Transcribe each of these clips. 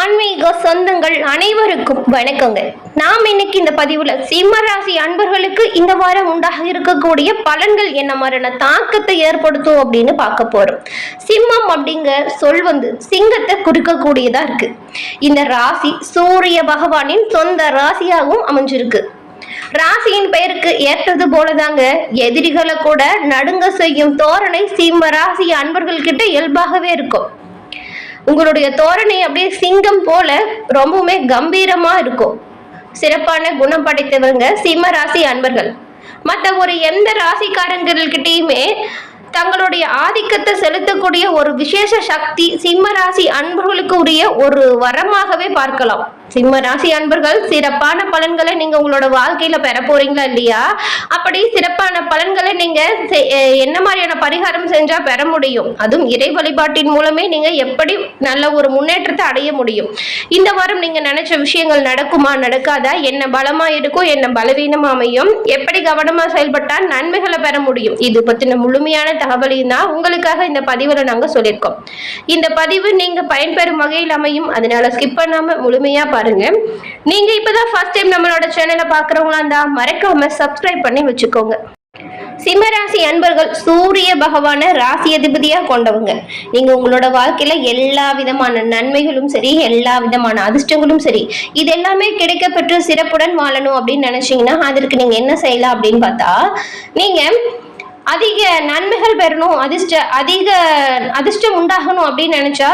ஆன்மீக சொந்தங்கள் அனைவருக்கும் வணக்கங்க. நாம் இன்னைக்கு இந்த பதிவுல சிம்ம ராசி அன்பர்களுக்கு இந்த வாரம் உண்டாக இருக்கக்கூடிய பலன்கள் என்ன மாதிரியான தாக்கத்தை ஏற்படுத்தும் அப்படின்னு பார்க்க போறோம். சிம்மம் அப்படிங்கிற சொல் சிங்கத்தை குறிக்கக்கூடியதா இருக்கு. இந்த ராசி சூரிய பகவானின் சொந்த ராசியாகவும் அமைஞ்சிருக்கு. ராசியின் பெயருக்கு ஏற்றது போலதாங்க எதிரிகளை கூட நடுங்க செய்யும் தோரணை சிம்ம ராசி அன்பர்கள் கிட்ட இயல்பாகவே இருக்கும். உங்களுடைய தோரணை அப்படியே சிங்கம் போல ரொம்பவுமே கம்பீரமா இருக்கும். சிறப்பான குணம் படைத்தவங்க சிம்ம ராசி அன்பர்கள். மற்ற ஒரு எந்த ராசிக்காரங்கள்கிட்டயுமே தங்களுடைய ஆதிக்கத்தை செலுத்தக்கூடிய ஒரு விசேஷ சக்தி சிம்ம ராசி அன்பர்களுக்கு உரிய ஒரு வரமாகவே பார்க்கலாம். சிம்ம ராசி அன்பர்கள் சிறப்பான பலன்களை நீங்க உங்களோட வாழ்க்கையில பெற போறீங்களா இல்லையா? அப்படி சிறப்பான பலன்களை நீங்க என்ன மாதிரியான பரிகாரம் செஞ்சா பெற முடியும்? அதுவும் இறை வழிபாட்டின் மூலமே நீங்க எப்படி நல்ல ஒரு முன்னேற்றத்தை அடைய முடியும்? இந்த வாரம் நீங்க நினைச்ச விஷயங்கள் நடக்குமா நடக்காதா? என்ன பலமா இருக்கும், என்ன பலவீனமா அமையும், எப்படி கவனமா செயல்பட்டால் நன்மைகளை பெற முடியும்? இது பத்தின முழுமையான தகவலையும் தான் உங்களுக்காக இந்த பதிவுல நாங்க சொல்லியிருக்கோம். இந்த பதிவு நீங்க பயன்பெறும் வகையில் அமையும். அதனால ஸ்கிப் பண்ணாம முழுமையா பாருங்க. நீங்க இப்பதான் ஃபர்ஸ்ட் டைம் நம்மளோட சேனலை பாக்குறவங்களா இருந்தா மறக்காம சப்ஸ்கிரைப் பண்ணி வச்சுக்கோங்க. சிம்மராசி அன்பர்கள் சூரிய பகவான ராசி அதிபதியா கொண்டவங்க. நீங்க உங்களோட வாழ்க்கையில எல்லா விதமான நன்மைகளும் சரி, எல்லா விதமான அதிர்ஷ்டங்களும் சரி, இது எல்லாமே கிடைக்க பெற்று சிறப்புடன் வாழணும் அப்படின்னு நினைச்சீங்கன்னா அதற்கு நீங்க என்ன செய்யலாம் அப்படின்னு பார்த்தா, நீங்க அதிக நன்மைகள் பெறணும், அதிக அதிர்ஷ்டம் உண்டாகணும் அப்படின்னு நினைச்சா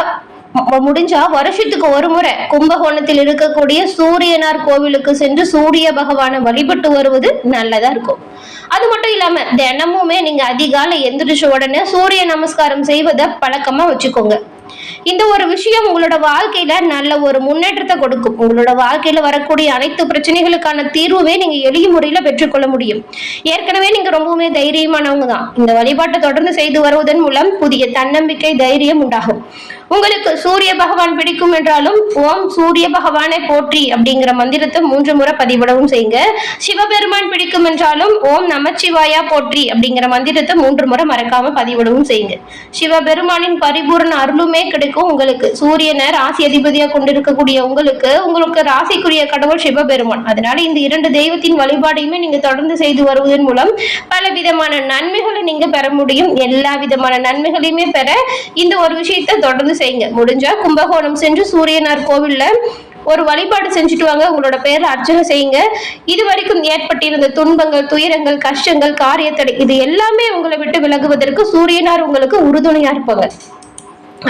முடிஞ்சா வருஷத்துக்கு ஒரு முறை கும்பகோணத்தில் இருக்கக்கூடிய சூரியனார் கோவிலுக்கு சென்று சூரிய பகவானை வழிபட்டு வருவது நல்லதா இருக்கும். அது மட்டும் இல்லாம தினமுமே நீங்க அதிகாலை எந்திரிச்ச உடனே சூரிய நமஸ்காரம் செய்வதை பழக்கமா வச்சுக்கோங்க. இந்த ஒரு விஷயம் உங்களோட வாழ்க்கையில நல்ல ஒரு முன்னேற்றத்தை கொடுக்கும். உங்களோட வாழ்க்கையில வரக்கூடிய அனைத்து பிரச்சனைகளுக்கான தீர்வுமே நீங்க எளிய முறையில பெற்றுக்கொள்ள முடியும். ஏற்கனவே நீங்க ரொம்பவுமே தைரியமானவங்க தான். இந்த வழிபாட்டை தொடர்ந்து செய்து வருவதன் மூலம் புதிய தன்னம்பிக்கை, தைரியம் உண்டாகும். உங்களுக்கு சூரிய பகவான் பிடிக்கும் என்றாலும் ஓம் சூரிய பகவானை போற்றி அப்படிங்கிற மந்திரத்தை 3 முறை பதிவிடவும் செய்யுங்க. சிவபெருமான் பிடிக்கும் என்றாலும் ஓம் நமச்சிவாயா போற்றி அப்படிங்கிற மந்திரத்தை 3 முறை மறக்காம பதிவிடவும் செய்யுங்க. சிவபெருமானின் பரிபூர்ண அருளுமே கிடைக்கும். உங்களுக்கு சூரியனை ராசி அதிபதியா கொண்டிருக்கக்கூடிய உங்களுக்கு ராசிக்குரிய கடவுள் சிவபெருமான். அதனால இந்த 2 தெய்வத்தின் வழிபாடையுமே நீங்க தொடர்ந்து செய்து வருவதன் மூலம் பல விதமான நன்மைகளை நீங்க பெற முடியும். எல்லா விதமான நன்மைகளையுமே பெற இந்த ஒரு விஷயத்தை தொடர்ந்து செய்யுங்க. முடிஞ்சா கும்பகோணம் சென்று சூரியனார் கோவில்ல ஒரு வழிபாடு செஞ்சுட்டு வாங்க. உங்களோட பேர்ல அர்ச்சனை செய்யுங்க. இதுவரைக்கும் ஏற்பட்டிருந்த துன்பங்கள், துயரங்கள், கஷ்டங்கள், காரியத்தடை இது எல்லாமே உங்களை விட்டு விலகுவதற்கு சூரியனார் உங்களுக்கு உறுதுணையா இருப்பாங்க.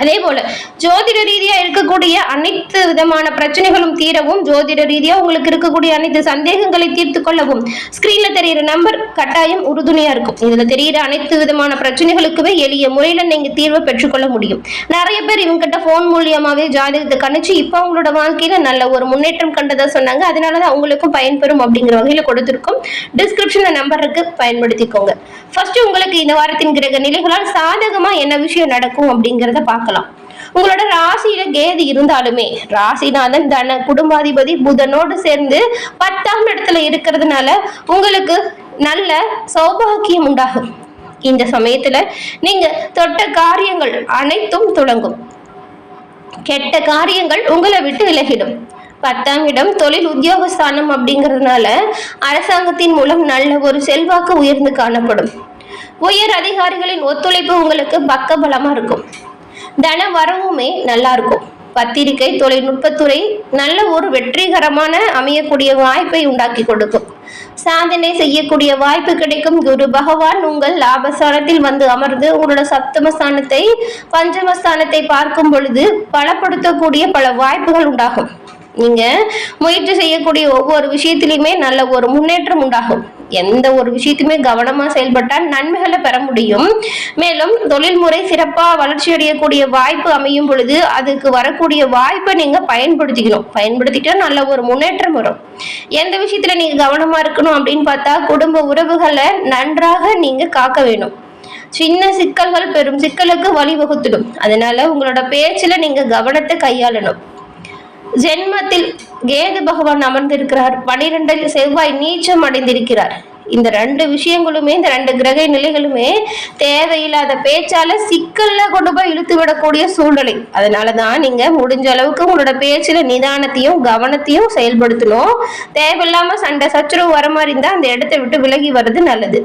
அதே போல ஜோதிட ரீதியா இருக்கக்கூடிய அனைத்து விதமான பிரச்சனைகளும் தீரவும், ஜோதிட ரீதியா உங்களுக்கு இருக்கக்கூடிய அனைத்து சந்தேகங்களை தீர்த்து கொள்ளவும் ஸ்கிரீன்ல தெரிகிற நம்பர் கட்டாயம் உறுதுணையா இருக்கும். இதுல தெரிகிற அனைத்து விதமான பிரச்சனைகளுக்குமே எளிய முறையில நீங்க தீர்வை பெற்றுக்கொள்ள முடியும். நிறைய பேர் இவங்கிட்ட போன் மூலியமாவே ஜாதகத்தை கணிச்சு இப்ப அவங்களோட வாழ்க்கையில நல்ல ஒரு முன்னேற்றம் கண்டதா சொன்னாங்க. அதனாலதான் அவங்களுக்கும் பயன்பெறும் அப்படிங்கிற வகையில கொடுத்திருக்கோம். டிஸ்கிரிப்ஷன்ல நம்பர் இருக்கு, பயன்படுத்திக்கோங்க. ஃபர்ஸ்ட் உங்களுக்கு இந்த வாரத்தின் கிரக நிலைகளால் சாதகமா என்ன விஷயம் நடக்கும் அப்படிங்கிறத பார்க்கலாம். உங்களோட ராசியில கேது இருந்தாலுமே ராசிநாதன் தன குடும்பாதிபதி புதனோடு சேர்ந்து 10ஆம் இடத்துல இருக்கிறதுனால உங்களுக்கு நல்ல சௌபாகியம் உண்டாகும். இந்த சமயத்துல நீங்க தொட்ட காரியங்கள் அனைத்தும் தொடங்கும். கெட்ட காரியங்கள் உங்களை விட்டு விலகிடும். 10ஆம் இடம் தொழில் உத்தியோகஸ்தானம் அப்படிங்கிறதுனால அரசாங்கத்தின் மூலம் நல்ல ஒரு செல்வாக்கு உயர்ந்து காணப்படும். உயர் அதிகாரிகளின் ஒத்துழைப்பு உங்களுக்கு பக்கபலமா இருக்கும். தன வரவுமே நல்லா இருக்கும். பத்திரிகை, தொழில்நுட்பத்துறை நல்ல ஒரு வெற்றிகரமான அமையக்கூடிய வாய்ப்பை உண்டாக்கி கொடுக்கும். சாதனை செய்யக்கூடிய வாய்ப்பு கிடைக்கும். குரு பகவான் உங்கள் லாபஸ்தானத்தில் வந்து அமர்ந்து உங்களோட சப்தமஸ்தானத்தை, பஞ்சமஸ்தானத்தை பார்க்கும் பொழுது பலப்படுத்தக்கூடிய பல வாய்ப்புகள் உண்டாகும். நீங்க முயற்சி செய்யக்கூடிய ஒவ்வொரு விஷயத்திலுமே நல்ல ஒரு முன்னேற்றம் உண்டாகும். எந்த ஒரு விஷயத்தையுமே கவனமா செயல்பட்டால் நன்மைகளை பெற முடியும். மேலும் தொழில் முறை சிறப்பா வளர்ச்சி அடையக்கூடிய வாய்ப்பு அமையும் பொழுது அதுக்கு வரக்கூடிய வாய்ப்பை நீங்க பயன்படுத்திக்கிட்டா நல்ல ஒரு முன்னேற்றம் வரும். எந்த விஷயத்துல நீங்க கவனமா இருக்கணும் அப்படின்னு பார்த்தா, குடும்ப உறவுகளை நன்றாக நீங்க காக்க வேணும். சின்ன சிக்கல்கள் பெரும் சிக்கலுக்கு வழிவகுத்துடும். அதனால உங்களோட பேச்சுல நீங்க கவனத்தை கையாளணும். ஜென்மத்தில் கேது பகவான் அமர்ந்திருக்கிறார். 12இல் செவ்வாய் நீச்சம் அடைந்திருக்கிறார். இந்த ரெண்டு விஷயங்களுமே, இந்த ரெண்டு கிரக நிலைகளுமே தேவையில்லாத பேச்சால சிக்கல்ல கொண்டு போய் இழுத்து விடக்கூடிய சூழ்நிலை. அதனாலதான் நீங்க முடிஞ்ச அளவுக்கு உங்களோட பேச்சுல நிதானத்தையும் கவனத்தையும் செயல்படுத்தணும். தேவையில்லாம சண்டை சச்சரவு வர மாதிரி இருந்தா அந்த இடத்தை விட்டு விலகி வர்றது நல்லது.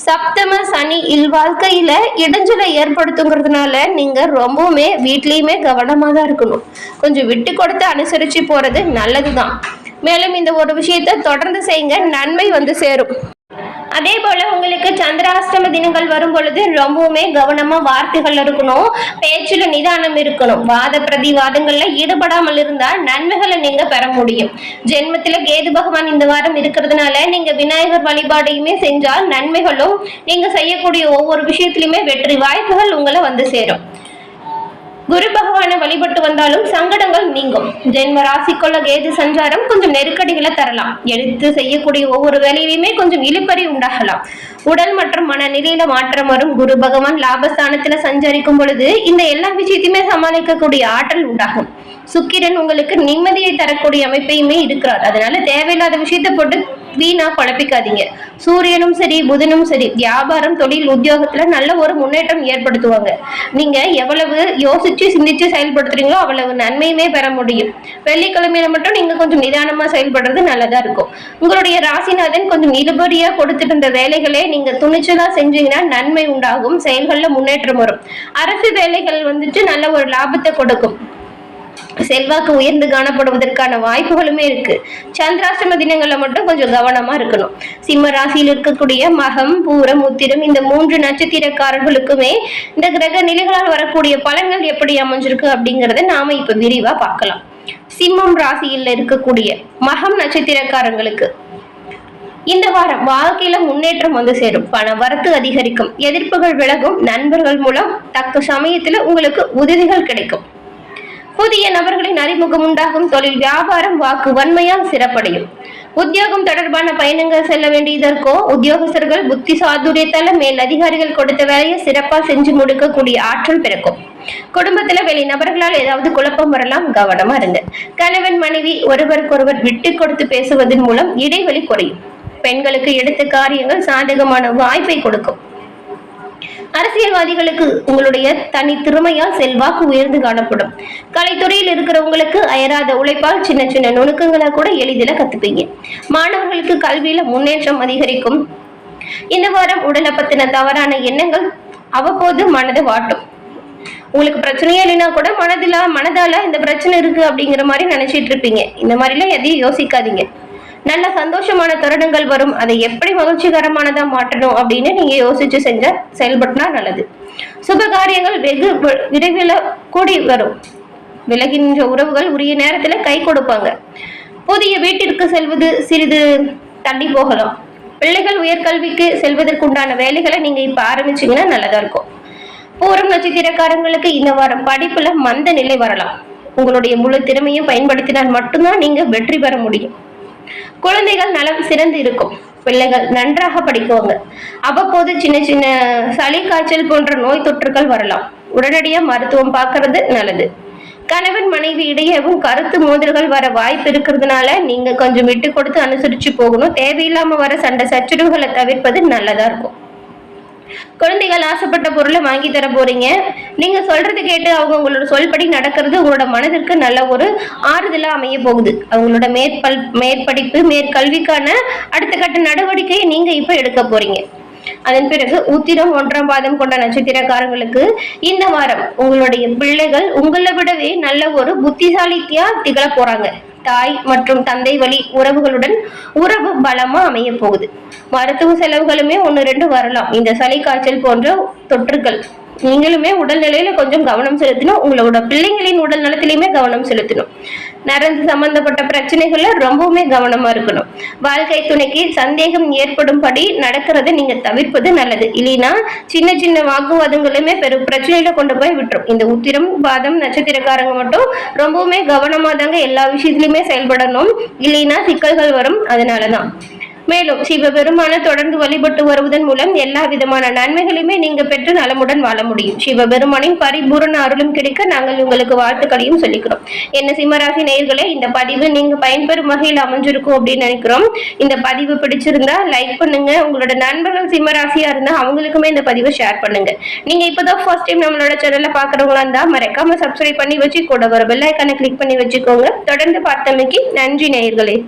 சப்தம சனி வாழ்க்கையில இடைஞ்சலை ஏற்படுத்துங்கிறதுனால நீங்க ரொம்பவுமே வீட்லயுமே கவனமா தான் இருக்கணும். கொஞ்சம் விட்டு கொடுத்து அனுசரிச்சு போறது நல்லதுதான். மேலும் இந்த ஒரு விஷயத்தை தொடர்ந்து செய்யுங்க, நன்மை வந்து சேரும். அதே போல உங்களுக்கு சந்திராஷ்டம தினங்கள் வரும் பொழுது ரொம்பவுமே கவனமா வார்த்தைகள் இருக்கணும், பேச்சுல நிதானம் இருக்கணும். வாத பிரதிவாதங்கள்ல ஈடுபடாமல் இருந்தா நன்மைகளை நீங்க பெற முடியும். ஜென்மத்துல கேது பகவான் இந்த வாரம் இருக்கிறதுனால நீங்க விநாயகர் வழிபாடையுமே செஞ்சால் நன்மைகளும், நீங்க செய்யக்கூடிய ஒவ்வொரு விஷயத்திலுமே வெற்றி வாய்ப்புகள் உங்களை வந்து சேரும். குரு பகவானை வழிபட்டு வந்தாலும் சங்கடங்கள் நீங்கும். ஜென்ம ராசிக்குள்ள கேது சஞ்சாரம் கொஞ்சம் நெருக்கடிகளை தரலாம். எடுத்து செய்யக்கூடிய ஒவ்வொரு வேலையிலுமே கொஞ்சம் இழுபறி உண்டாகலாம். உடல் மற்றும் மனநிலையில மாற்றம் வரும். குரு பகவான் லாபஸ்தானத்துல சஞ்சரிக்கும் பொழுது இந்த எல்லா விஷயத்தையுமே சமாளிக்கக்கூடிய ஆற்றல் உண்டாகும். சுக்கிரன் உங்களுக்கு நிம்மதியை தரக்கூடிய அமைப்பையுமே இருக்கிறார். அதனால தேவையில்லாத விஷயத்தை போட்டு வீணா குழப்பிக்காதீங்க. சூரியனும் சரி புதனும் சரி வியாபாரம் தொழில் உத்தியோகத்துல நல்ல ஒரு முன்னேற்றம் ஏற்படுத்துவாங்க. நீங்க எவ்வளவு யோசிச்சு சிந்திச்சு செயல்படுத்துறீங்களோ அவ்வளவு நன்மையுமே பெற முடியும். வெள்ளிக்கிழமையில மட்டும் நீங்க கொஞ்சம் நிதானமா செயல்படுறது நல்லதா இருக்கும். உங்களுடைய ராசிநாதன் கொஞ்சம் இழுபறியா கொடுத்துட்டு இருந்த வேலைகளே நீங்க துணிச்சலா செஞ்சீங்கன்னா நன்மை உண்டாகும். செயல்கள்ல முன்னேற்றம் வரும். அரசு வேலைகள் வந்துட்டு நல்ல ஒரு லாபத்தை கொடுக்கும். செல்வாக்கு உயர்ந்து காணப்படுவதற்கான வாய்ப்புகளுமே இருக்கு. சந்திராஷ்டம தினங்கள்ல மட்டும் கொஞ்சம் கவனமா இருக்கணும். சிம்ம ராசியில் இருக்கக்கூடிய மகம் பூரம் உத்திரம் இந்த 3 நட்சத்திரக்காரர்களுக்குமே இந்த கிரக நிலைகளால் வரக்கூடிய பலன்கள் எப்படி அமைஞ்சிருக்கு அப்படிங்கறத நாம இப்ப விரிவா பார்க்கலாம். சிம்மம் ராசியில் இருக்கக்கூடிய மகம் நட்சத்திரக்காரங்களுக்கு இந்த வாரம் வாழ்க்கையில முன்னேற்றம் வந்து சேரும். பண வரத்து அதிகரிக்கும். எதிர்ப்புகள் விலகும். நண்பர்கள் மூலம் தக்க சமயத்துல உங்களுக்கு உதவிகள் கிடைக்கும். புதிய நபர்களின் அறிமுகம் உண்டாகும். தொழில் வியாபாரம் வாக்கு வன்மையால் சிறப்படையும். உத்தியோகம் தொடர்பான பயணங்கள் செல்ல வேண்டியதற்கோ உத்தியோகஸ்தர்கள் புத்தி சாதுரியத்தால மேல் அதிகாரிகள் கொடுத்த வேலையை சிறப்பா செஞ்சு முடிக்கக்கூடிய ஆற்றல் பிறக்கும். குடும்பத்துல வெளி நபர்களால் ஏதாவது குழப்பம் வரலாம், கவனமா இருங்க. கணவன் மனைவி ஒருவருக்கொருவர் விட்டு கொடுத்து பேசுவதன் மூலம் இடைவெளி குறையும். பெண்களுக்கு எடுத்த காரியங்கள் சாதகமான வாய்ப்பை கொடுக்கும். அரசியல்வாதிகளுக்கு உங்களுடைய தனி திறமையால் செல்வாக்கு உயர்ந்து காணப்படும். கலைத்துறையில் இருக்கிறவங்களுக்கு அயராத உழைப்பால் சின்ன சின்ன நுணுக்கங்களை கூட எளிதில் கத்துப்பீங்க. மாணவர்களுக்கு கல்வியில முன்னேற்றம் அதிகரிக்கும். இந்த வாரம் உடலை பத்தின தவறான எண்ணங்கள் அவ்வப்போது மனதை வாட்டும். உங்களுக்கு பிரச்சனையே இல்லைன்னா கூட மனதால இந்த பிரச்சனை இருக்கு அப்படிங்கிற மாதிரி நினைச்சிட்டு இருப்பீங்க. இந்த மாதிரிலாம் எதையும் யோசிக்காதீங்க. நல்ல சந்தோஷமான தருணங்கள் வரும். அதை எப்படி மகிழ்ச்சிகரமானதா மாற்றணும் அப்படின்னு நீங்க யோசிச்சு செயல்படுத்தினா நல்லது. சுப காரியங்கள் வெகு விரைவில் கூடி வரும். விலகின்ற உறவுகள் உரிய நேரத்துல கை கொடுப்பாங்க. புதிய வீட்டிற்கு செல்வது சிறிது தள்ளி போகலாம். பிள்ளைகள் உயர்கல்விக்கு செல்வதற்குண்டான வேலைகளை நீங்க இப்ப ஆரம்பிச்சீங்கன்னா நல்லதா இருக்கும். பூரம் நட்சத்திரக்காரங்களுக்கு இந்த வாரம் படிப்புல மந்த நிலை வரலாம். உங்களுடைய முழு திறமையும் பயன்படுத்தினால் மட்டும்தான் நீங்க வெற்றி பெற முடியும். குழந்தைகள் நலம் சிறந்து இருக்கும். பிள்ளைகள் நன்றாக படிக்குவாங்க. அவ்வப்போது சின்ன சின்ன சளி காய்ச்சல் போன்ற நோய் தொற்றுகள் வரலாம். உடனடியாக மருத்துவம் பார்க்கறது நல்லது. கணவன் மனைவி இடையேவும் கருத்து மோதல்கள் வர வாய்ப்பு இருக்கிறதுனால நீங்க கொஞ்சம் விட்டு கொடுத்து அனுசரிச்சு போகணும். தேவையில்லாம வர சண்டை சச்சரவுகளை தவிர்ப்பது நல்லதா இருக்கும். குழந்தைகள் ஆசைப்பட்ட பொருளை வாங்கி தர போறீங்க. நீங்க சொல்றது கேட்டு அவங்க உங்களோட சொல்படி நடக்கிறது உங்களோட மனதிற்கு நல்ல ஒரு ஆறுதலா அமைய போகுது. அவங்களோட மேற்படிப்பு மேற்கல்விக்கான அடுத்த கட்ட நடவடிக்கையை நீங்க இப்ப எடுக்க போறீங்க. அதன் பிறகு உத்திரம் 1ஆம் பாதம் கொண்ட நட்சத்திரக்காரங்களுக்கு இந்த வாரம் உங்களுடைய பிள்ளைகள் உங்களை விடவே நல்ல ஒரு புத்திசாலித்தியா திகழ போறாங்க. தாய் மற்றும் தந்தை வழி உறவுகளுடன் உறவு பலமா அமைய போகுது. மருத்துவ செலவுகளுமே 1-2 வரலாம். இந்த சளி காய்ச்சல் போன்ற தொற்றுகள் நீங்களுமே உடல்நிலையில கொஞ்சம் கவனம் செலுத்தணும். உங்களோட பிள்ளைங்களின் உடல் நலத்திலையுமே கவனம் செலுத்தணும். நரம்பு சம்பந்தப்பட்ட பிரச்சனைகள்ல ரொம்பவுமே கவனமா இருக்கணும். வாழ்க்கை துணைக்கு சந்தேகம் ஏற்படும்படி நடக்கிறத நீங்க தவிர்ப்பது நல்லது. இல்லைன்னா சின்ன சின்ன வாக்குவாதங்களுமே பெரும் பிரச்சனையில கொண்டு போய் விட்டுரும். இந்த உத்திரம் பாதம் நட்சத்திரக்காரங்க மட்டும் ரொம்பவுமே கவனமா தாங்க எல்லா விஷயத்திலுமே செயல்படணும். இல்லைன்னா சிக்கல்கள் வரும். அதனாலதான் மேலும் சிவபெருமான தொடர்ந்து வழிபட்டு வருவதன் மூலம் எல்லா விதமான நன்மைகளையுமே நீங்க பெற்று நலமுடன் வாழ முடியும். சிவபெருமானின் பரிபூரண அருளும் கிடைக்க நாங்கள் உங்களுக்கு வாழ்த்துக்களையும் சொல்லிக்கிறோம். என்ன சிம்மராசி நேயர்களே, இந்த பதிவு நீங்க பயன்பெறும் வகையில் அமைஞ்சிருக்கும் அப்படின்னு நினைக்கிறோம். இந்த பதிவு பிடிச்சிருந்தா லைக் பண்ணுங்க. உங்களோட நண்பர்கள் சிம்மராசியா இருந்தா அவங்களுக்குமே இந்த பதிவை ஷேர் பண்ணுங்க. நீங்க இப்பதான் ஃபர்ஸ்ட் டைம் நம்மளோட சேனல்ல பாக்குறவங்களா இருந்தா மறக்காம சப்ஸ்கிரைப் பண்ணி வச்சு கூட வர பெல் ஐகானை கிளிக் பண்ணி வச்சுக்கோங்க. தொடர்ந்து பார்த்தமைக்கு நன்றி நேயர்களே.